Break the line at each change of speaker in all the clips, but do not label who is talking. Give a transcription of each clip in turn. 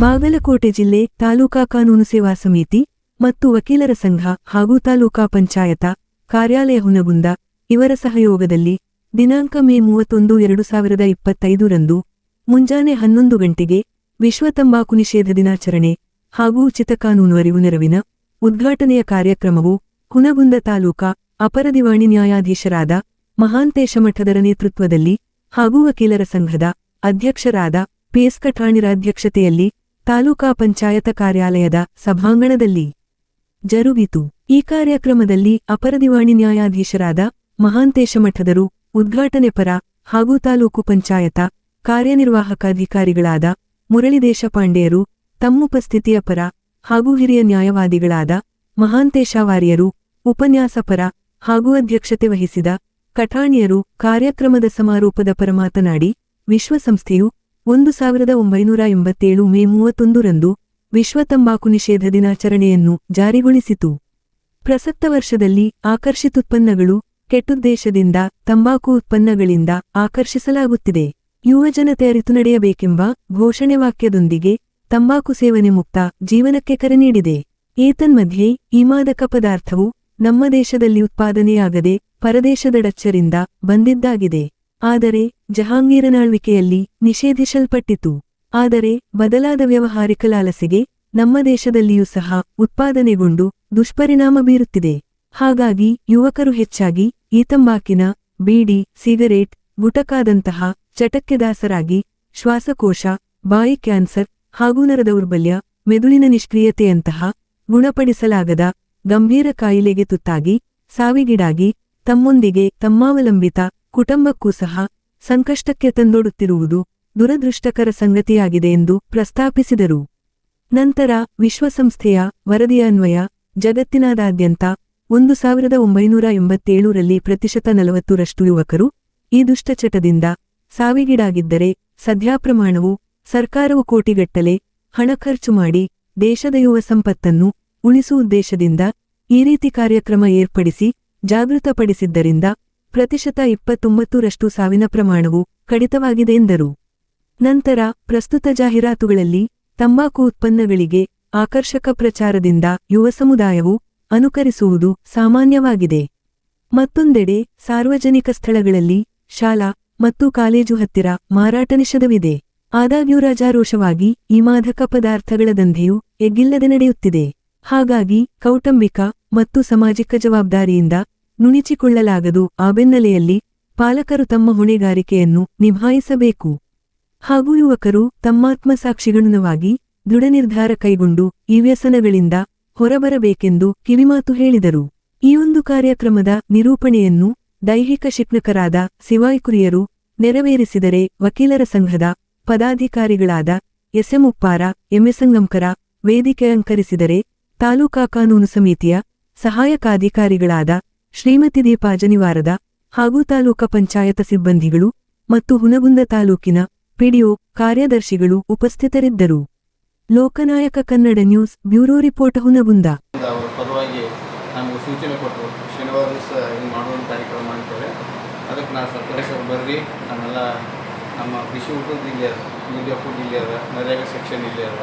ಬಾಗಲಕೋಟೆ ಜಿಲ್ಲೆ ತಾಲೂಕಾ ಕಾನೂನು ಸೇವಾ ಸಮಿತಿ ಮತ್ತು ವಕೀಲರ ಸಂಘ ಹಾಗೂ ತಾಲೂಕಾ ಪಂಚಾಯತ ಕಾರ್ಯಾಲಯ ಹುನಗುಂದ ಇವರ ಸಹಯೋಗದಲ್ಲಿ ದಿನಾಂಕ ಮೇ 31, 2025 ರಂದು ಮುಂಜಾನೆ 11 ಗಂಟೆಗೆ ವಿಶ್ವ ತಂಬಾಕು ನಿಷೇಧ ದಿನಾಚರಣೆ ಹಾಗೂ ಉಚಿತ ಕಾನೂನು ಅರಿವು ನೆರವಿನ ಉದ್ಘಾಟನೆಯ ಕಾರ್ಯಕ್ರಮವು ಹುನಗುಂದ ತಾಲೂಕಾ ಅಪರ ದಿವಾಣಿ ನ್ಯಾಯಾಧೀಶರಾದ ಮಹಾಂತೇಶ ಮಠದರ ನೇತೃತ್ವದಲ್ಲಿ ಹಾಗೂ ವಕೀಲರ ಸಂಘದ ಅಧ್ಯಕ್ಷರಾದ ಪಿಎಸ್ ಕಠಾಣಿರ ಅಧ್ಯಕ್ಷತೆಯಲ್ಲಿ ತಾಲೂಕಾ ಪಂಚಾಯತ ಕಾರ್ಯಾಲಯದ ಸಭಾಂಗಣದಲ್ಲಿ ಜರುಗಿತು. ಈ ಕಾರ್ಯಕ್ರಮದಲ್ಲಿ ಅಪರ ದಿವಾಣಿ ನ್ಯಾಯಾಧೀಶರಾದ ಮಹಾಂತೇಶ ಮಠದರು ಉದ್ಘಾಟನೆ ಪರ ಹಾಗೂ ತಾಲೂಕು ಪಂಚಾಯತ ಕಾರ್ಯನಿರ್ವಾಹಕ ಅಧಿಕಾರಿಗಳಾದ ಮುರಳಿದೇಶ ಪಾಂಡೆಯರು ತಮ್ಮುಪಸ್ಥಿತಿಯ ಪರ ಹಾಗೂ ಹಿರಿಯ ನ್ಯಾಯವಾದಿಗಳಾದ ಮಹಾಂತೇಶ ವಾರಿಯರು ಉಪನ್ಯಾಸ ಪರ ಹಾಗೂ ಅಧ್ಯಕ್ಷತೆ ವಹಿಸಿದ ಕಠಾಣಿಯರು ಕಾರ್ಯಕ್ರಮದ ಸಮಾರೋಪದ ಪರ ಮಾತನಾಡಿ, ವಿಶ್ವಸಂಸ್ಥೆಯು 1987 ಮೇ 31 ರಂದು ವಿಶ್ವ ತಂಬಾಕು ನಿಷೇಧ ದಿನಾಚರಣೆಯನ್ನು ಜಾರಿಗೊಳಿಸಿತು. ಪ್ರಸಕ್ತ ವರ್ಷದಲ್ಲಿ ಆಕರ್ಷಿತುತ್ಪನ್ನಗಳು ಕೆಟ್ಟುದ್ದೇಶದಿಂದ ತಂಬಾಕು ಉತ್ಪನ್ನಗಳಿಂದ ಆಕರ್ಷಿಸಲಾಗುತ್ತಿದೆ. ಯುವಜನತೆ ಅರಿತು ನಡೆಯಬೇಕೆಂಬ ಘೋಷಣೆ ವಾಕ್ಯದೊಂದಿಗೆ ತಂಬಾಕು ಸೇವನೆ ಮುಕ್ತ ಜೀವನಕ್ಕೆ ಕರೆ ನೀಡಿದೆ. ಏತನ್ಮಧ್ಯೆ ಈ ಮಾದಕ ಪದಾರ್ಥವು ನಮ್ಮ ದೇಶದಲ್ಲಿ ಉತ್ಪಾದನೆಯಾಗದೆ ಪರದೇಶದ ಡಚ್ಚರಿಂದ ಬಂದಿದ್ದಾಗಿದೆ. ಆದರೆ ಜಹಾಂಗೀರನ ಆಳ್ವಿಕೆಯಲ್ಲಿ ನಿಷೇಧಿಸಲ್ಪಟ್ಟಿತು. ಆದರೆ ಬದಲಾದ ವ್ಯಾವಹಾರಿಕ ಲಾಲಸೆಗೆ ನಮ್ಮ ದೇಶದಲ್ಲಿಯೂ ಸಹ ಉತ್ಪಾದನೆಗೊಂಡು ದುಷ್ಪರಿಣಾಮ ಬೀರುತ್ತಿದೆ. ಹಾಗಾಗಿ ಯುವಕರು ಹೆಚ್ಚಾಗಿ ಈ ತಂಬಾಕಿನ, ಬೀಡಿ, ಸಿಗರೇಟ್, ಗುಟಕಾದಂತಹ ಚಟಕ್ಕೆ ದಾಸರಾಗಿ ಶ್ವಾಸಕೋಶ, ಬಾಯಿ ಕ್ಯಾನ್ಸರ್ ಹಾಗೂ ನರ ದೌರ್ಬಲ್ಯ, ಮೆದುಳಿನ ನಿಷ್ಕ್ರಿಯತೆಯಂತಹ ಗುಣಪಡಿಸಲಾಗದ ಗಂಭೀರ ಕಾಯಿಲೆಗೆ ತುತ್ತಾಗಿ ಸಾವಿಗೀಡಾಗಿ ತಮ್ಮೊಂದಿಗೆ ತಮ್ಮಾವಲಂಬಿತ ಕುಟುಂಬಕ್ಕೂ ಸಹ ಸಂಕಷ್ಟಕ್ಕೆ ತಂದೊಡ್ಡುತ್ತಿರುವುದು ದುರದೃಷ್ಟಕರ ಸಂಗತಿಯಾಗಿದೆ ಎಂದು ಪ್ರಸ್ತಾಪಿಸಿದರು. ನಂತರ ವಿಶ್ವಸಂಸ್ಥೆಯ ವರದಿಯ ಅನ್ವಯ ಜಗತ್ತಿನಾದ್ಯಂತ 1987 ರಲ್ಲಿ 40% ಯುವಕರು ಈ ದುಷ್ಟಚಟದಿಂದ ಸಾವಿಗೀಡಾಗಿದ್ದರೆ ಸದ್ಯ ಪ್ರಮಾಣವು ಸರ್ಕಾರವು ಕೋಟಿಗಟ್ಟಲೆ ಹಣ ಖರ್ಚು ಮಾಡಿ ದೇಶದ ಯುವ ಸಂಪತ್ತನ್ನು ಉಳಿಸುವ ಉದ್ದೇಶದಿಂದ ಈ ರೀತಿ ಕಾರ್ಯಕ್ರಮ ಏರ್ಪಡಿಸಿ ಜಾಗೃತಪಡಿಸಿದ್ದರಿಂದ 29% ಸಾವಿನ ಪ್ರಮಾಣವು ಕಡಿತವಾಗಿದೆ ಎಂದರು. ನಂತರ ಪ್ರಸ್ತುತ ಜಾಹೀರಾತುಗಳಲ್ಲಿ ತಂಬಾಕು ಉತ್ಪನ್ನಗಳಿಗೆ ಆಕರ್ಷಕ ಪ್ರಚಾರದಿಂದ ಯುವ ಸಮುದಾಯವು ಅನುಕರಿಸುವುದು ಸಾಮಾನ್ಯವಾಗಿದೆ. ಮತ್ತೊಂದೆಡೆ ಸಾರ್ವಜನಿಕ ಸ್ಥಳಗಳಲ್ಲಿ ಶಾಲಾ ಮತ್ತು ಕಾಲೇಜು ಹತ್ತಿರ ಮಾರಾಟ ನಿಷೇಧವಿದೆ. ಆದಾಗ್ಯೂ ರಾಜಾರೋಷವಾಗಿ ಈ ಮಾದಕ ಪದಾರ್ಥಗಳ ದಂಧೆಯು ಎಗ್ಗಿಲ್ಲದೆ ನಡೆಯುತ್ತಿದೆ. ಹಾಗಾಗಿ ಕೌಟುಂಬಿಕ ಮತ್ತು ಸಾಮಾಜಿಕ ಜವಾಬ್ದಾರಿಯಿಂದ ನುಣಿಚಿಕೊಳ್ಳಲಾಗದು. ಆ ಬೆನ್ನಲೆಯಲ್ಲಿ ಪಾಲಕರು ತಮ್ಮ ಹೊಣೆಗಾರಿಕೆಯನ್ನು ನಿಭಾಯಿಸಬೇಕು ಹಾಗೂ ಯುವಕರು ತಮ್ಮಾತ್ಮಸಾಕ್ಷಿಗನುಗುಣವಾಗಿ ದೃಢ ನಿರ್ಧಾರ ಕೈಗೊಂಡು ಈ ವ್ಯಸನಗಳಿಂದ ಹೊರಬರಬೇಕೆಂದು ಕಿವಿಮಾತು ಹೇಳಿದರು. ಈ ಒಂದು ಕಾರ್ಯಕ್ರಮದ ನಿರೂಪಣೆಯನ್ನು ದೈಹಿಕ ಶಿಕ್ಷಕರಾದ ಸಿವಾಯ್ಕುರಿಯರು ನೆರವೇರಿಸಿದರೆ, ವಕೀಲರ ಸಂಘದ ಪದಾಧಿಕಾರಿಗಳಾದ ಎಸ್ಎಂ ಉಪ್ಪಾರ, ಎಂಎಸ್ಸಂಗಂಕರ ವೇದಿಕೆ ಅಲಂಕರಿಸಿದರೆ, ತಾಲೂಕಾ ಕಾನೂನು ಸಮಿತಿಯ ಸಹಾಯಕಾಧಿಕಾರಿಗಳಾದ ಶ್ರೀಮತಿ ದೀಪಾ ಜನಿವಾರದ ಹಾಗೂ ತಾಲೂಕಾ ಪಂಚಾಯತ ಸಿಬ್ಬಂದಿಗಳು ಮತ್ತು ಹುನಗುಂದ ತಾಲೂಕಿನ ಪಿಡಿಒ ಕಾರ್ಯದರ್ಶಿಗಳು ಉಪಸ್ಥಿತರಿದ್ದರು. Loknayak Kannada news bureau report, Hungund.
ಅವರ ಪರವಾಗಿ ನಮಗೆ ಸೂಚನೆ ಕೊಟ್ಟರು, ಶನಿವಾರ ದಿವಸ ಹಿಂಗೆ ಮಾಡುವಂಥ ಕಾರ್ಯಕ್ರಮ ಮಾಡ್ತೇವೆ, ಅದಕ್ಕೆ ನಾನು ಸರ್ಕಾರ ಬರ್ರಿ, ನಮ್ಮೆಲ್ಲ ನಮ್ಮ ಕೃಷಿ ಊಟದ ಇಲ್ಲಿ ಅದ, ಮೀಡಿಯಾ ಫುಡ್ ಇಲ್ಲಿ ಅದ, ನರೇಗಾ ಸೆಕ್ಷನ್ ಇಲ್ಲಿ ಅದ,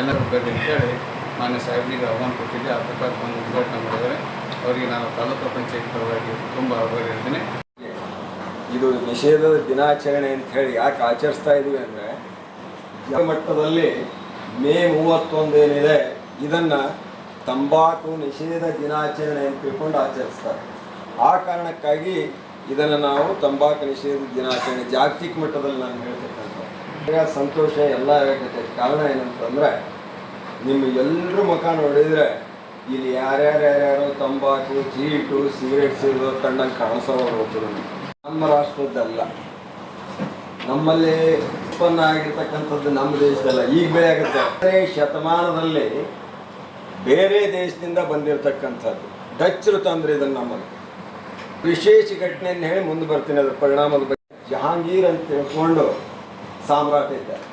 ಎಲ್ಲರೂ ಬರ್ರಿ ಅಂತೇಳಿ ಮಾನ್ಯ ಸಾಹೇಬರಿಗೆ ಆಹ್ವಾನ ಕೊಟ್ಟಿದ್ದೆ. ಆ ಪ್ರಕಾರ ಒಂದು ಉದ್ಘಾಟನೆ ಮಾಡಿದ್ದಾರೆ. ಅವರಿಗೆ ನಾನು ತಾಲೂಕು ಪಂಚಾಯತ್ ಪರವಾಗಿ ತುಂಬ ಆಭಾರಿ ಹೇಳ್ತೀನಿ.
ಇದು ನಿಷೇಧದ ದಿನಾಚರಣೆ ಅಂತ ಹೇಳಿ ಯಾಕೆ ಆಚರಿಸ್ತಾ ಇದ್ದೀವಿ ಅಂದರೆ, ಮಟ್ಟದಲ್ಲಿ ಮೇ 31 ಏನಿದೆ ಇದನ್ನು ತಂಬಾಕು ನಿಷೇಧ ದಿನಾಚರಣೆ ಅಂತ ತಿಳ್ಕೊಂಡು ಆಚರಿಸ್ತಾರೆ. ಆ ಕಾರಣಕ್ಕಾಗಿ ಇದನ್ನು ನಾವು ತಂಬಾಕು ನಿಷೇಧ ದಿನಾಚರಣೆ ಜಾಗತಿಕ ಮಟ್ಟದಲ್ಲಿ ನಾನು ಹೇಳ್ತಕ್ಕಂಥ ಸಂತೋಷ ಎಲ್ಲ ಆಗತ್ತೆ. ಕಾರಣ ಏನಂತಂದರೆ, ನಿಮ್ಮ ಎಲ್ಲರ ಮುಖ ನೋಡಿದರೆ ಇಲ್ಲಿ ಯಾರ್ಯಾರು ತಂಬಾಕು, ಚೀಟು, ಸಿಗರೇಟ್ ಸೇರಿದವ್ರು ಕಂಡಂಗೆ ಕಾಣಿಸೋರು ಒಬ್ಬರು ನಮ್ಮ ರಾಷ್ಟ್ರದ್ದಲ್ಲ, ನಮ್ಮಲ್ಲಿ ಉತ್ಪನ್ನ ಆಗಿರ್ತಕ್ಕಂಥದ್ದು ನಮ್ಮ ದೇಶದಲ್ಲ, ಈಗ ಬೆಳೆಯಾಗುತ್ತೆ. ಶತಮಾನದಲ್ಲಿ ಬೇರೆ ದೇಶದಿಂದ ಬಂದಿರತಕ್ಕಂಥದ್ದು ಡಚ್ಚರು ತಂದ್ರೆ ಇದನ್ನು ನಮ್ಮಲ್ಲಿ ವಿಶೇಷ ಘಟನೆಯನ್ನು ಹೇಳಿ ಮುಂದೆ ಬರ್ತೀನಿ. ಅದರ ಪರಿಣಾಮದ ಬಗ್ಗೆ ಜಹಾಂಗೀರ್ ಅಂತ ತಿಳ್ಕೊಂಡು ಸಾಮ್ರಾಟ ಇದ್ದಾರೆ.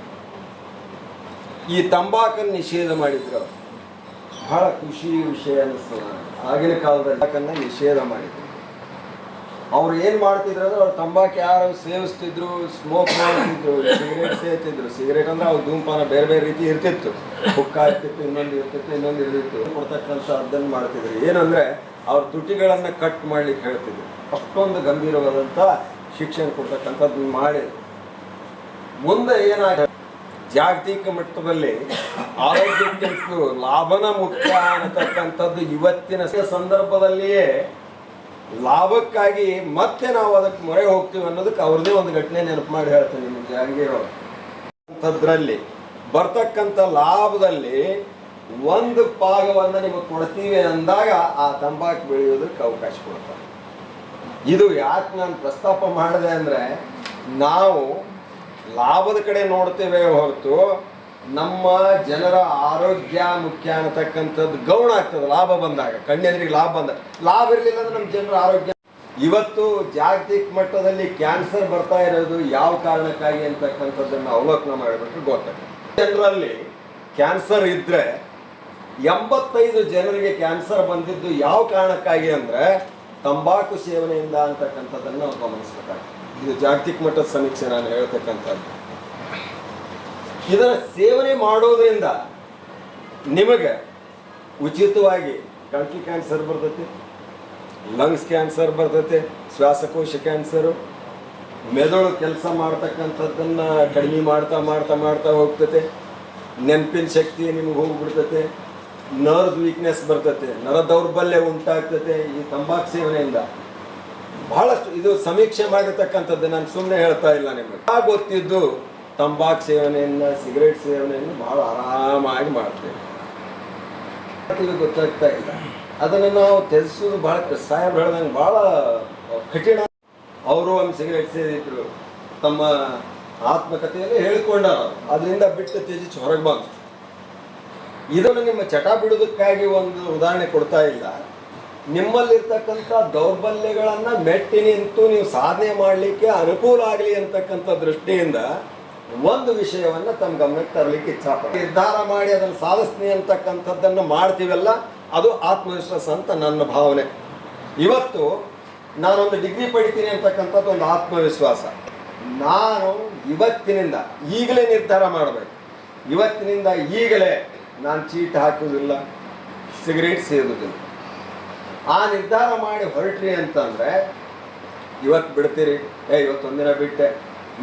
ಈ ತಂಬಾಕನ್ನು ನಿಷೇಧ ಮಾಡಿದ್ರು, ಬಹಳ ಖುಷಿ ವಿಷಯ ಅನ್ನಿಸ್ತದೆ. ಆಗಿನ ಕಾಲದಲ್ಲಿ ತಂಬಾಕನ್ನು ನಿಷೇಧ ಮಾಡಿದ್ರು. ಅವ್ರು ಏನು ಮಾಡ್ತಿದ್ರು ಅಂದ್ರೆ ಅವ್ರು ತಂಬಾಕು ಯಾರು ಸೇವಿಸ್ತಿದ್ರು, ಸ್ಮೋಕ್ ಮಾಡ್ತಿದ್ರು, ಸಿಗರೇಟ್ ಸೇರ್ತಿದ್ರು. ಸಿಗರೇಟ್ ಅಂದ್ರೆ ಅವ್ರು ಧೂಮಪಾನ ಬೇರೆ ಬೇರೆ ರೀತಿ ಇರ್ತಿತ್ತು. ಹುಕ್ಕ ಇರ್ತಿತ್ತು, ಇನ್ನೊಂದು ಇರ್ತಿತ್ತು ಕೊಡ್ತಕ್ಕಂಥ ಅದನ್ನು ಮಾಡ್ತಿದ್ರು. ಏನಂದ್ರೆ ಅವ್ರ ತುಟಿಗಳನ್ನು ಕಟ್ ಮಾಡ್ಲಿಕ್ಕೆ ಹೇಳ್ತಿದ್ರು. ಅಷ್ಟೊಂದು ಗಂಭೀರವಾದಂಥ ಶಿಕ್ಷಣ ಕೊಡ್ತಕ್ಕಂಥದ್ದು ಮಾಡಿದ್ರು. ಮುಂದೆ ಏನಾಗ ಜಾಗತಿಕ ಮಟ್ಟದಲ್ಲಿ ಆರೋಗ್ಯಕ್ಕಿಂತಲೂ ಲಾಭನ ಮುಖ್ಯ ಅನ್ನತಕ್ಕಂಥದ್ದು ಇವತ್ತಿನ ಸಂದರ್ಭದಲ್ಲಿಯೇ ಲಾಭಕ್ಕಾಗಿ ಮತ್ತೆ ನಾವು ಅದಕ್ಕೆ ಮೊರೆ ಹೋಗ್ತೀವಿ ಅನ್ನೋದಕ್ಕೆ ಅವ್ರದೇ ಒಂದು ಘಟನೆ ನೆನಪು ಮಾಡಿ ಹೇಳ್ತೇನೆ ನಿಮಗೆ. ಜಹಾಂಗೀರ್ ಅಂಥದ್ರಲ್ಲಿ ಬರ್ತಕ್ಕಂಥ ಲಾಭದಲ್ಲಿ ಒಂದು ಭಾಗವನ್ನು ನಿಮಗೆ ಕೊಡ್ತೀವಿ ಅಂದಾಗ ಆ ತಂಬಾಕು ಬೆಳೆಯೋದಕ್ಕೆ ಅವಕಾಶ ಕೊಡ್ತಾರೆ. ಇದು ಯಾಕೆ ನಾನು ಪ್ರಸ್ತಾಪ ಮಾಡಿದೆ ಅಂದರೆ, ನಾವು ಲಾಭದ ಕಡೆ ನೋಡ್ತೇವೆ ಹೊರತು ನಮ್ಮ ಜನರ ಆರೋಗ್ಯ ಮುಖ್ಯ ಅನ್ನತಕ್ಕಂಥದ್ದು ಗೌಣ ಆಗ್ತದೆ. ಲಾಭ ಬಂದಾಗ, ಕಣ್ಣೆದುರಿಗೆ ಲಾಭ ಬಂದಾಗ, ಲಾಭ ಇರಲಿಲ್ಲ ಅಂದ್ರೆ ನಮ್ಮ ಜನರ ಆರೋಗ್ಯ. ಇವತ್ತು ಜಾಗತಿಕ ಮಟ್ಟದಲ್ಲಿ ಕ್ಯಾನ್ಸರ್ ಬರ್ತಾ ಇರೋದು ಯಾವ ಕಾರಣಕ್ಕಾಗಿ ಅಂತಕ್ಕಂಥದ್ದನ್ನು ಅವಲೋಕನ ಮಾಡಿಬಿಟ್ರೆ ಗೊತ್ತಾಗ್ತದೆ. ಜನರಲ್ಲಿ ಕ್ಯಾನ್ಸರ್ ಇದ್ರೆ 85 ಜನರಿಗೆ ಕ್ಯಾನ್ಸರ್ ಬಂದಿದ್ದು ಯಾವ ಕಾರಣಕ್ಕಾಗಿ ಅಂದರೆ ತಂಬಾಕು ಸೇವನೆಯಿಂದ ಅಂತಕ್ಕಂಥದ್ದನ್ನು ನಾವು ಗಮನಿಸಬೇಕಾಗ್ತದೆ. ಇದು ಜಾಗತಿಕ ಮಟ್ಟದ ಸಮೀಕ್ಷೆ ನಾನು ಹೇಳ್ತಕ್ಕಂಥದ್ದು. ಇದರ ಸೇವನೆ ಮಾಡೋದ್ರಿಂದ ನಿಮಗೆ ಉಚಿತವಾಗಿ ಗಂಟಲು ಕ್ಯಾನ್ಸರ್ ಬರ್ತೈತಿ, ಲಂಗ್ಸ್ ಕ್ಯಾನ್ಸರ್ ಬರ್ತೈತೆ, ಶ್ವಾಸಕೋಶ ಕ್ಯಾನ್ಸರು, ಮೆದುಳು ಕೆಲಸ ಮಾಡ್ತಕ್ಕಂಥದ್ದನ್ನು ಕಡಿಮೆ ಮಾಡ್ತಾ ಮಾಡ್ತಾ ಮಾಡ್ತಾ ಹೋಗ್ತೈತೆ, ನೆನಪಿನ ಶಕ್ತಿ ನಿಮಗೆ ಹೋಗ್ಬಿಡ್ತೈತೆ, ನರ್ವ್ ವೀಕ್ನೆಸ್ ಬರ್ತೈತೆ, ನರ ದೌರ್ಬಲ್ಯ ಉಂಟಾಗ್ತೈತೆ ಈ ತಂಬಾಕು ಸೇವನೆಯಿಂದ. ಬಹಳಷ್ಟು ಇದು ಸಮೀಕ್ಷೆ ಮಾಡಿರ್ತಕ್ಕಂಥದ್ದು, ನಾನು ಸುಮ್ಮನೆ ಹೇಳ್ತಾ ಇಲ್ಲ ನಿಮಗೆ. ಗೊತ್ತಿದ್ದು ತಂಬಾಕು ಸೇವನೆಯನ್ನು, ಸಿಗರೇಟ್ ಸೇವನೆಯನ್ನು ಬಹಳ ಆರಾಮಾಗಿ ಮಾಡ್ತೇವೆ. ಗೊತ್ತಾಗ್ತಾ ಇಲ್ಲ. ಅದನ್ನು ನಾವು ತ್ಯಜಿಸೋದು ಬಹಳ ಸಾಹೇಬ್ರು ಹೇಳ್ದಂಗೆ ಬಹಳ ಕಠಿಣ. ಅವರು ಒಂದು ಸಿಗರೇಟ್ ಸೇದಿದ್ರು, ತಮ್ಮ ಆತ್ಮಕಥೆಯಲ್ಲಿ ಹೇಳಿಕೊಂಡಾರ, ಅದರಿಂದ ಬಿಟ್ಟು ತ್ಯಜಿಸಿ ಹೊರಗೆ ಬಂತು. ಇದನ್ನು ನಿಮ್ಮ ಚಟ ಬಿಡೋದಕ್ಕಾಗಿ ಒಂದು ಉದಾಹರಣೆ ಕೊಡ್ತಾ ಇಲ್ಲ. ನಿಮ್ಮಲ್ಲಿರ್ತಕ್ಕಂಥ ದೌರ್ಬಲ್ಯಗಳನ್ನು ಮೆಟ್ಟಿ ನಿಂತು ನೀವು ಸಾಧನೆ ಮಾಡಲಿಕ್ಕೆ ಅನುಕೂಲ ಆಗಲಿ ಅಂತಕ್ಕಂಥ ದೃಷ್ಟಿಯಿಂದ ಒಂದು ವಿಷಯವನ್ನು ತಮ್ಮ ಗಮನಕ್ಕೆ ತರಲಿಕ್ಕೆ ಇಚ್ಛಾಪಡ್ತೀನಿ. ನಿರ್ಧಾರ ಮಾಡಿ ಅದನ್ನು ಸಾಧಿಸ್ತೀನಿ ಅಂತಕ್ಕಂಥದ್ದನ್ನು ಮಾಡ್ತೀವಲ್ಲ, ಅದು ಆತ್ಮವಿಶ್ವಾಸ ಅಂತ ನನ್ನ ಭಾವನೆ. ಇವತ್ತು ನಾನೊಂದು ಡಿಗ್ರಿ ಪಡಿತೀನಿ ಅಂತಕ್ಕಂಥದ್ದು ಒಂದು ಆತ್ಮವಿಶ್ವಾಸ. ನಾನು ಇವತ್ತಿನಿಂದ ಈಗಲೇ ನಿರ್ಧಾರ ಮಾಡಬೇಕು. ಇವತ್ತಿನಿಂದ ಈಗಲೇ ನಾನು ಚೀಟ್ ಹಾಕೋದಿಲ್ಲ, ಸಿಗರೇಟ್ ಸೇದೋದಿಲ್ಲ. ಆ ನಿರ್ಧಾರ ಮಾಡಿ ಹೊರಟ್ರಿ ಅಂತಂದರೆ ಇವತ್ತು ಬಿಡ್ತೀರಿ, ಇವತ್ತೊಂದಿನ ಬಿಟ್ಟೆ,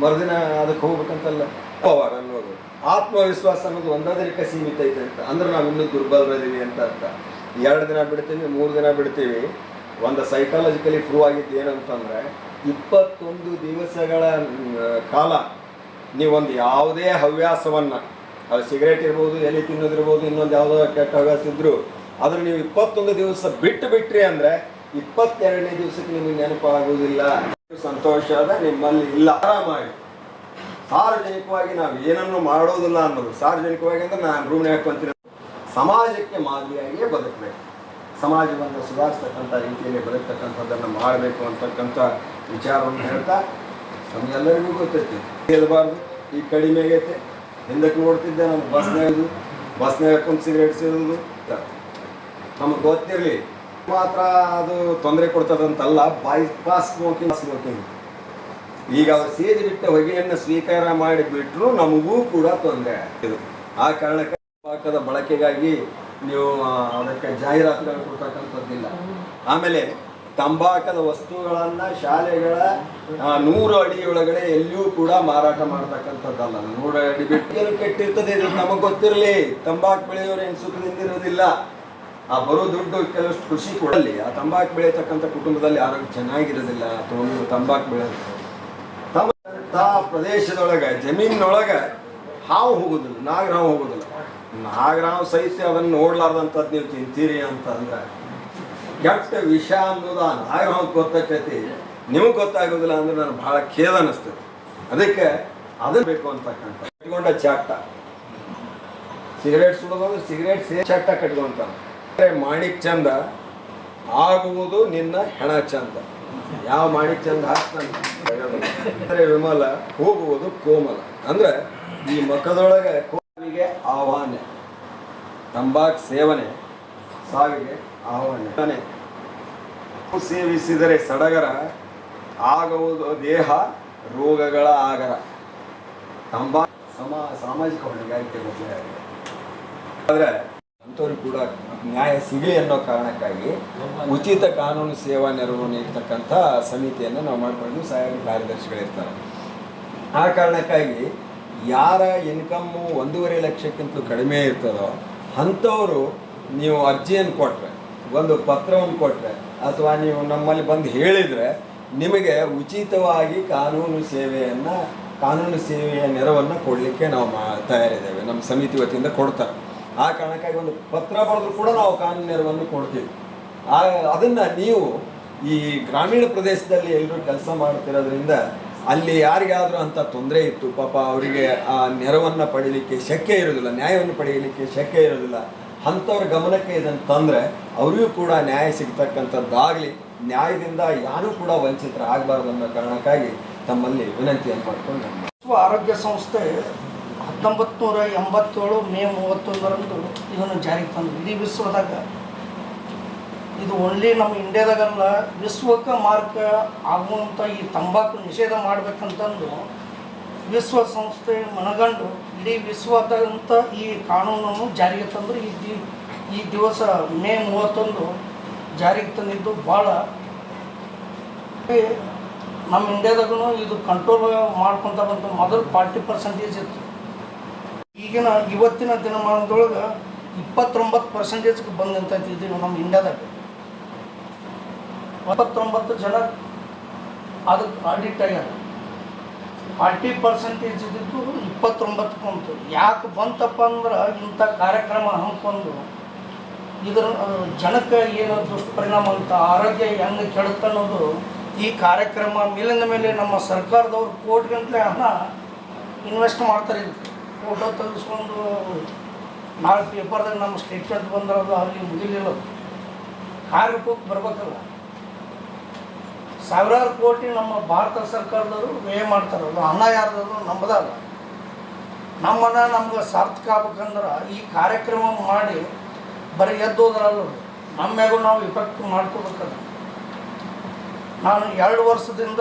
ಮರುದಿನ ಅದಕ್ಕೆ ಹೋಗ್ಬೇಕಂತಲ್ಲ. ಪವರ್ ಅನ್ನೋದು, ಆತ್ಮವಿಶ್ವಾಸ ಅನ್ನೋದು ಒಂದೇ ದಿನಕ್ಕೆ ಸೀಮಿತ ಐತೆ ಅಂತ ಅಂದ್ರೆ ನಾವು ಇನ್ನೂ ದುರ್ಬಲರಿದ್ದೀವಿ ಅಂತ ಅರ್ಥ. 2 ದಿನ ಬಿಡ್ತೀವಿ, 3 ದಿನ ಬಿಡ್ತೀವಿ. ಒಂದು ಸೈಕಾಲಜಿಕಲಿ ಪ್ರೂವ್ ಆಗಿದ್ದು ಏನಂತಂದರೆ 21 ದಿವಸಗಳ ಕಾಲ ನೀವೊಂದು ಯಾವುದೇ ಹವ್ಯಾಸವನ್ನು, ಅದು ಸಿಗರೇಟ್ ಇರ್ಬೋದು, ಎಲೆ ತಿನ್ನೋದಿರ್ಬೋದು, ಇನ್ನೊಂದು ಯಾವುದೋ ಕೆಟ್ಟ ಹವ್ಯಾಸ ಇದ್ದರೂ ಅದನ್ನು ನೀವು 21 ದಿವಸ ಬಿಟ್ರಿ ಅಂದರೆ 22ನೇ ದಿವಸಕ್ಕೆ ನಿಮಗೆ ನೆನಪಾಗುವುದಿಲ್ಲ. ಸಂತೋಷದ ನಿಮ್ಮಲ್ಲಿ ಇಲ್ಲ. ಆರಾಮಾಗಿ ಸಾರ್ವಜನಿಕವಾಗಿ ನಾವು ಏನನ್ನು ಮಾಡೋದಿಲ್ಲ ಅನ್ನೋದು, ಸಾರ್ವಜನಿಕವಾಗಿ ಅಂದ್ರೆ ನಾನು ರೂಮ್ನ ಹಾಕೊಂತೀನಿ, ಸಮಾಜಕ್ಕೆ ಮಾದರಿಯಾಗಿಯೇ ಬದುಕಬೇಕು. ಸಮಾಜವನ್ನು ಸುಧಾರಿಸ್ತಕ್ಕಂಥ ರೀತಿಯಲ್ಲಿ ಬದುಕ್ತಕ್ಕಂಥದ್ದನ್ನು ಮಾಡಬೇಕು ಅಂತಕ್ಕಂಥ ವಿಚಾರವನ್ನು ಹೇಳ್ತಾ ನಮಗೆಲ್ಲರಿಗೂ ಗೊತ್ತೈತಿ. ಹೇಳಬಾರ್ದು, ಈ ಕಡಿಮೆ ಆಗೈತೆ. ಹಿಂದಕ್ಕೆ ನೋಡ್ತಿದ್ದೆ ನಾನು ಬಸ್ನಾಗ ಹಾಕೊಂಡು ಸಿಗರೇಟ್ ಸೇದೋದು ನಮಗೆ ಗೊತ್ತಿರಲಿ ಮಾತ್ರ ಅದು ತೊಂದರೆ ಕೊಡ್ತದಂತಲ್ಲ. ಬೈಪಾಸ್ ಸ್ಮೋಕಿಂಗ್ ಈಗ ಅವ್ರು ಸೇದಿ ಬಿಟ್ಟ ಹೊಗೆಯನ್ನು ಸ್ವೀಕಾರ ಮಾಡಿಬಿಟ್ರು ನಮಗೂ ಕೂಡ ತೊಂದರೆ ಆಗ್ತಿದೆ. ಆ ಕಾರಣಕ್ಕೆ ತಂಬಾಕದ ಬಳಕೆಗಾಗಿ ನೀವು ಅದಕ್ಕೆ ಜಾಹೀರಾತುಗಳು ಕೊಡ್ತಕ್ಕಂಥದ್ದಿಲ್ಲ. ಆಮೇಲೆ ತಂಬಾಕದ ವಸ್ತುಗಳನ್ನು ಶಾಲೆಗಳ 100 ಅಡಿ ಒಳಗಡೆ ಎಲ್ಲಿಯೂ ಕೂಡ ಮಾರಾಟ ಮಾಡ್ತಕ್ಕಂಥದ್ದಲ್ಲ. 100 ಅಡಿ ಬಿಟ್ಟು ಕೆಟ್ಟಿರ್ತದೆ, ಇದು ನಮಗೆ ಗೊತ್ತಿರಲಿ. ತಂಬಾಕು ಬೆಳೆಯೋರು ಏನು ಸುಖದಿಂದ ಇರೋದಿಲ್ಲ. ಆ ಬರೋ ದುಡ್ಡು ಕೆಲವಷ್ಟು ಖುಷಿ ಕೊಡಲಿ. ಆ ತಂಬಾಕು ಬೆಳೆಯತಕ್ಕಂಥ ಕುಟುಂಬದಲ್ಲಿ ಆರೋಗ್ಯ ಚೆನ್ನಾಗಿರೋದಿಲ್ಲ. ಅಥವಾ ನೀವು ತಂಬಾಕು ಬೆಳೆಯೋದು ತಮ್ಮ ಪ್ರದೇಶದೊಳಗೆ, ಜಮೀನಿನೊಳಗೆ ಹಾವು ಹೋಗೋದಿಲ್ಲ, ನಾಗರಾವು ಹೋಗೋದಿಲ್ಲ. ನಾಗರಾವು ಸಹಿತ ಅದನ್ನು ನೋಡ್ಲಾರ್ದಂಥದ್ದು ನೀವು ತಿಂತೀರಿ ಅಂತಂದ್ರೆ ಕೆಟ್ಟ ವಿಷ ಅನ್ನೋದು ಆ ನಾಗರಾವ್ ಗೊತ್ತಾಗ್ತೈತಿ, ನಿಮಗೆ ಗೊತ್ತಾಗೋದಿಲ್ಲ ಅಂದ್ರೆ ನನಗೆ ಭಾಳ ಖೇದ ಅನ್ನಿಸ್ತದೆ. ಅದಕ್ಕೆ ಅದನ್ನು ಬೇಕು ಅಂತಕ್ಕಂಥ ಕಟ್ಕೊಂಡ ಚಾಟ. ಸಿಗರೇಟ್ ಸುಡೋದಂದ್ರೆ ಸಿಗರೇಟ್ ಚಾಟ ಕಟ್ಕೊಂತಾನೆ. ಮಾಣಿಕ್ ಚಂದ ಆಗುವುದು ನಿನ್ನ ಹೆಣ ಚಂದ. ಯಾವ ಮಾಣಿಕ್ ಚಂದ ಹಾಕ್ತಾನೆ ವಿಮಲ, ಹೋಗುವುದು ಕೋಮಲ. ಅಂದ್ರೆ ಈ ಮುಖದೊಳಗೆ ಕೋವಿಗೆ ಆಹ್ವಾನ, ತಂಬಾಕು ಸೇವನೆ ಸಾವಿಗೆ ಆಹ್ವಾನ. ಸೇವಿಸಿದರೆ ಸಡಗರ, ಆಗುವುದು ದೇಹ ರೋಗಗಳ ಆಗರ. ಸಾಮಾಜಿಕ ಹೊಣೆಗಾರಿಕೆ ಬಗ್ಗೆ ಆದರೆ ಅಂಥವ್ರಿಗೆ ಕೂಡ ನ್ಯಾಯ ಸಿಗಲಿ ಅನ್ನೋ ಕಾರಣಕ್ಕಾಗಿ ಉಚಿತ ಕಾನೂನು ಸೇವಾ ನೆರವು ನೀಡ್ತಕ್ಕಂಥ ಸಮಿತಿಯನ್ನು ನಾವು ಮಾಡ್ಕೊಂಡು ಸಹಾಯಕ ಕಾರ್ಯದರ್ಶಿಗಳಿರ್ತಾರೆ. ಆ ಕಾರಣಕ್ಕಾಗಿ ಯಾರ ಇನ್ಕಮ್ಮು 1.5 ಲಕ್ಷಕ್ಕಿಂತಲೂ ಕಡಿಮೆ ಇರ್ತದೋ ಅಂಥವರು ನೀವು ಅರ್ಜಿಯನ್ನು ಕೊಟ್ಟರೆ, ಒಂದು ಪತ್ರವನ್ನು ಕೊಟ್ಟರೆ ಅಥವಾ ನೀವು ನಮ್ಮಲ್ಲಿ ಬಂದು ಹೇಳಿದರೆ ನಿಮಗೆ ಉಚಿತವಾಗಿ ಕಾನೂನು ಸೇವೆಯ ನೆರವನ್ನು ಕೊಡಲಿಕ್ಕೆ ನಾವು ತಯಾರಿದ್ದೇವೆ. ನಮ್ಮ ಸಮಿತಿ ವತಿಯಿಂದ ಕೊಡ್ತಾರೆ. ಆ ಕಾರಣಕ್ಕಾಗಿ ಒಂದು ಪತ್ರ ಬರೆದ್ರು ಕೂಡ ನಾವು ಕಾನೂನು ನೆರವನ್ನು ಕೊಡ್ತೀವಿ. ಅದನ್ನು ನೀವು ಈ ಗ್ರಾಮೀಣ ಪ್ರದೇಶದಲ್ಲಿ ಎಲ್ಲರೂ ಕೆಲಸ ಮಾಡ್ತಿರೋದ್ರಿಂದ ಅಲ್ಲಿ ಯಾರಿಗಾದರೂ ಅಂಥ ತೊಂದರೆ ಇತ್ತು, ಪಾಪ ಅವರಿಗೆ ಆ ನೆರವನ್ನು ಪಡೀಲಿಕ್ಕೆ ಶಕ್ಯ ಇರೋದಿಲ್ಲ, ನ್ಯಾಯವನ್ನು ಪಡೆಯಲಿಕ್ಕೆ ಶಕ್ಯ ಇರೋದಿಲ್ಲ, ಅಂಥವ್ರ ಗಮನಕ್ಕೆ ಇದನ್ನು ತಂದರೆ ಅವರಿಗೂ ಕೂಡ ನ್ಯಾಯ ಸಿಗ್ತಕ್ಕಂಥದ್ದಾಗಲಿ, ನ್ಯಾಯದಿಂದ ಯಾರೂ ಕೂಡ ವಂಚಿತರಾಗಬಾರ್ದು ಅನ್ನೋ ಕಾರಣಕ್ಕಾಗಿ ತಮ್ಮಲ್ಲಿ ವಿನಂತಿಯನ್ನು ಮಾಡಿಕೊಂಡು
ವಿಶ್ವ ಆರೋಗ್ಯ ಸಂಸ್ಥೆ 1987 ಮೇ 31ರಂದು ಇದನ್ನು ಜಾರಿಗೆ ತಂದು ಇಡೀ ವಿಶ್ವದಾಗ ಇದು ಓನ್ಲಿ ನಮ್ಮ ಇಂಡಿಯಾದಾಗಲ್ಲ ವಿಶ್ವಕ್ಕೆ ಮಾರ್ಕ ಆಗುವಂಥ ಈ ತಂಬಾಕು ನಿಷೇಧ ಮಾಡಬೇಕಂತಂದು ವಿಶ್ವಸಂಸ್ಥೆ ಮನಗಂಡು ಇಡೀ ವಿಶ್ವದಂತ ಈ ಕಾನೂನನ್ನು ಜಾರಿಗೆ ತಂದರು. ಈ ದಿವಸ ಮೇ 31 ಜಾರಿಗೆ ತಂದಿದ್ದು ಭಾಳ ನಮ್ಮ ಇಂಡಿಯಾದಾಗೂ ಇದು ಕಂಟ್ರೋಲ್ ಮಾಡ್ಕೊತ ಬಂತು. ಮೊದಲು 40% ಇತ್ತು, ಇವತ್ತಿನ ದಿನಮಾನದೊಳಗೆ 29%ಗೆ ಬಂದು ನಿಂತಿದ್ದೀವಿ ನಮ್ಮ ಇಂಡಿಯಾದಾಗ. 29 ಜನ ಅದಕ್ಕೆ ಅಡಿಕ್ಟ್ ಆಗ್ಯಾರ. 40% ಇದ್ದಿದ್ದು 29 ಬಂತು. ಯಾಕೆ ಬಂತಪ್ಪ ಅಂದ್ರೆ ಇಂಥ ಕಾರ್ಯಕ್ರಮ ಹಮ್ಮಿಕೊಂಡು ಇದರ ಜನಕ್ಕೆ ಏನು ದುಷ್ಪರಿಣಾಮ ಅಂತ ಆರೋಗ್ಯ ಹೆಂಗೆ ಕೆಡುತ್ತೆ ಅನ್ನೋದು ಈ ಕಾರ್ಯಕ್ರಮ ಮೇಲಿಂದ ಮೇಲೆ ನಮ್ಮ ಸರ್ಕಾರದವ್ರು ಕೋಟಿಗಂತಲೇ ಹಣ ಇನ್ವೆಸ್ಟ್ ಮಾಡ್ತಾರೆ. ಫೋಟೋ ತೆಗೆಸ್ಕೊಂಡು ನಾಳೆ ಪೇಪರ್ದಾಗ ನಮ್ಮ ಸ್ಟೇಟ್ಮೆಂಟ್ ಬಂದಿರೋದು ಅಲ್ಲಿ ಮುಗಿಲಿಲ್ಲ, ಕಾರ್ಯಕ್ಕೆ ಬರ್ಬೇಕಲ್ಲ. ಸಾವಿರಾರು ಕೋಟಿ ನಮ್ಮ ಭಾರತ ಸರ್ಕಾರದವರು ವ್ಯಯ ಮಾಡ್ತಾರೆ. ಅದು ಹಣ ಯಾರ್ದು ನಮ್ಮದಲ್ಲ. ನಮ್ಮ ಹಣ ನಮ್ಗೆ ಸಾರ್ಥಕ ಆಗ್ಬೇಕಂದ್ರೆ ಈ ಕಾರ್ಯಕ್ರಮ ಮಾಡಿ ಬರೀ ಎದ್ದೋದ್ರಲ್ಲ, ನಮ್ಮ್ಯಾಗೂ ನಾವು ಇಫೆಕ್ಟ್ ಮಾಡ್ಕೋಬೇಕಲ್ಲ. ನಾನು 2 ವರ್ಷದಿಂದ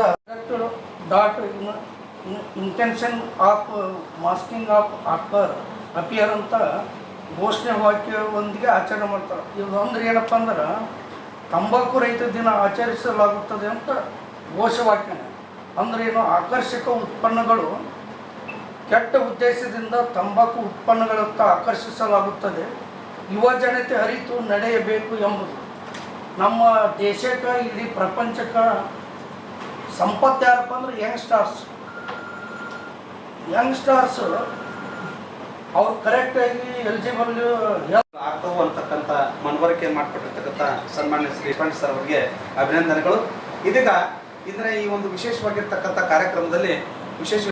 intention of masking of appear ಅಂತ ಘೋಷಣೆ ವಾಕ್ಯವೊಂದಿಗೆ ಆಚರಣೆ ಮಾಡ್ತಾರೆ. ಇದು ಅಂದ್ರೆ ಏನಪ್ಪ ಅಂದ್ರೆ ತಂಬಾಕು ರಹಿತ ದಿನ ಆಚರಿಸಲಾಗುತ್ತದೆ ಅಂತ ಘೋಷವಾಕ್ಯ. ಅಂದ್ರೆ ಏನು, ಆಕರ್ಷಕ ಉತ್ಪನ್ನಗಳು ಕೆಟ್ಟ ಉದ್ದೇಶದಿಂದ ತಂಬಾಕು ಉತ್ಪನ್ನಗಳತ್ತ ಆಕರ್ಷಿಸಲಾಗುತ್ತದೆ. ಯುವ ಜನತೆ ಅರಿತು ನಡೆಯಬೇಕು ಎಂಬುದು. ನಮ್ಮ ದೇಶಕ್ಕೆ ಇಡೀ ಪ್ರಪಂಚಕ್ಕೆ ಸಂಪತ್ತು ಯಾರಪ್ಪ ಅಂದ್ರೆ ಯಂಗ್ಸ್ಟಾರ್ಸ್ ಅವ್ರು ಕರೆಕ್ಟಾಗಿ ಎಲಿಜಿಬಲ್
ಆಗ್ತವು ಅಂತಕ್ಕಂಥ ಮನವರಿಕೆ ಮಾಡಿಕೊಟ್ಟಿರ್ತಕ್ಕಂಥ ಸನ್ಮಾನ್ಯ ಶ್ರೀ ಪಂಡಿತ್ ಸರ್ ಅವರಿಗೆ ಅಭಿನಂದನೆಗಳು. ಇದೀಗ ಈ ಒಂದು ವಿಶೇಷವಾಗಿರ್ತಕ್ಕಂಥ ಕಾರ್ಯಕ್ರಮದಲ್ಲಿ ವಿಶೇಷ